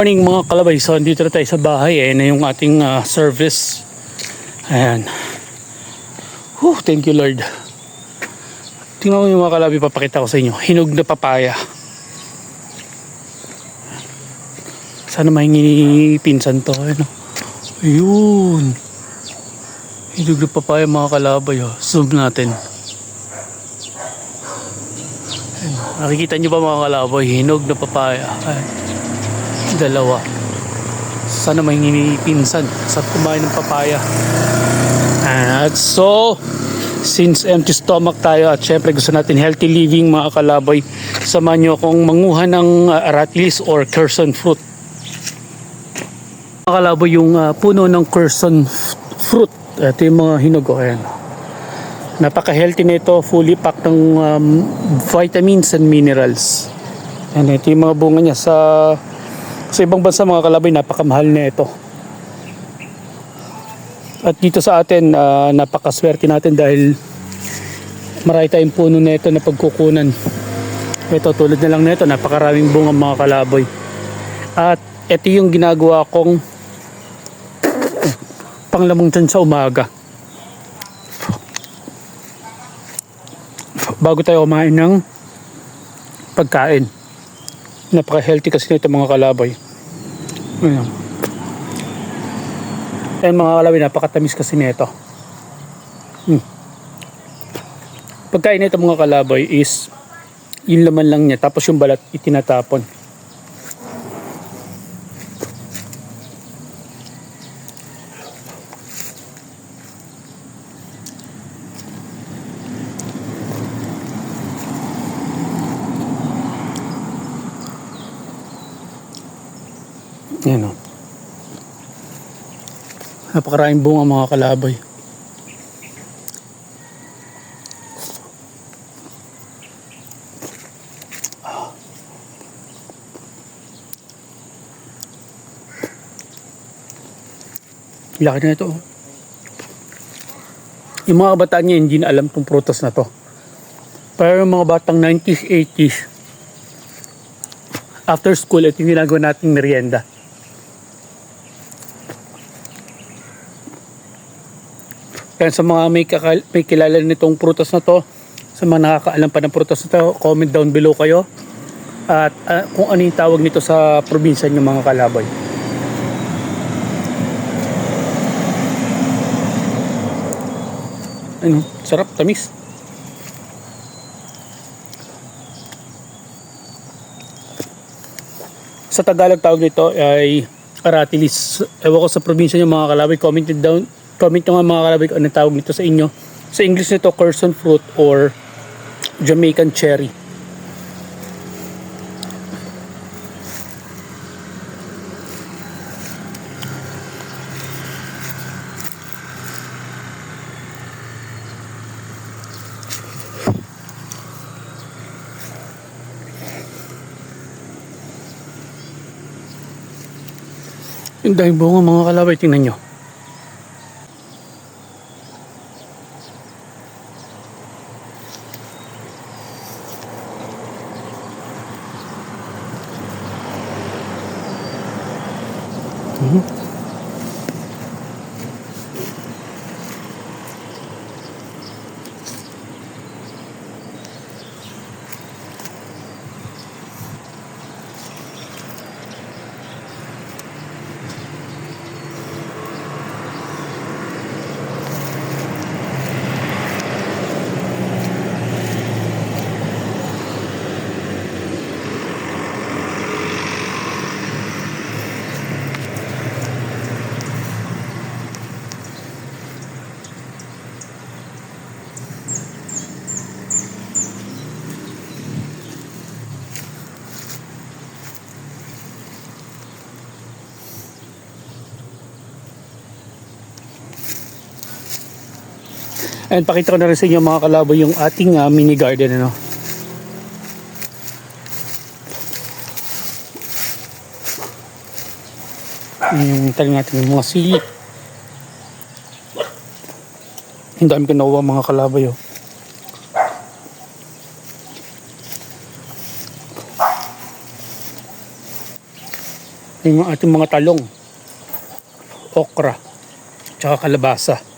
Morning mga kalabay, so dito na tayo sa bahay. Ayan na yung ating service. Ayan. Thank you Lord. Tingnan mo yung mga kalabay, papakita ko sa inyo. Hinog na papaya. Sana mahingi pinsan to. Ayun. Hinog na papaya mga kalabay. Zoom natin. Ayan. Nakikita nyo ba mga kalabay? Hinog na papaya. Ayan. Dalawa. Sana may pinsan sa kumain ng papaya. At so, since empty stomach tayo at syempre gusto natin healthy living mga kalaboy, samahan nyo akong manguha ng aratilis or Quercus fruit. Mga kalaboy, yung puno ng Quercus fruit. Ito yung mga hinog. Ayan. Napaka-healthy na ito. Fully packed ng vitamins and minerals. Ayan, ito yung mga bunga niya. Sa ibang bansa mga kalabay, napakamahal na ito. At dito sa atin, napakaswerte natin dahil marami tayong puno na ito na pagkukunan. Ito, tulad na lang na ito, napakaraming bunga mga kalaboy. At ito yung ginagawa kong panglamang dyan sa umaga. Bago tayo kumain ng pagkain. Napaka-healthy kasi nito mga kalaboy. Ayan. Ayan mga kalaboy, napakatamis kasi nito. Pagkain nito mga kalaboy is yung laman lang niya, tapos yung balat itinatapon. Ayan o. Napakaraming bunga mga kalaboy. Laki na ito. Yung mga kabataan niya hindi na alam itong prutas na to. Pero yung mga batang 90s, 80s, after school, ito yung ginagawa nating merienda. Kaya sa mga may kilala nitong prutas na to, sa mga nakakaalam pa ng prutas na to, comment down below kayo. At kung ano yung tawag nito sa probinsya nyo mga kalaboy. Ano, sarap, tamis. Sa Tagalog tawag nito ay aratilis. Ewan ko sa probinsya nyo mga kalaboy, comment nyo nga mga kalaboy kung anong tawag nito sa inyo. Sa English nito, Quercus fruit or Jamaican cherry. Yung dahil bunga mga kalabay, tingnan nyo. And pakita ko na rin sa inyo mga kalaboy yung ating mini garden. Yung talim natin yung mga sili. Ang dami ko nakuha mga kalaboy. Yung ating mga talong, okra, tsaka kalabasa.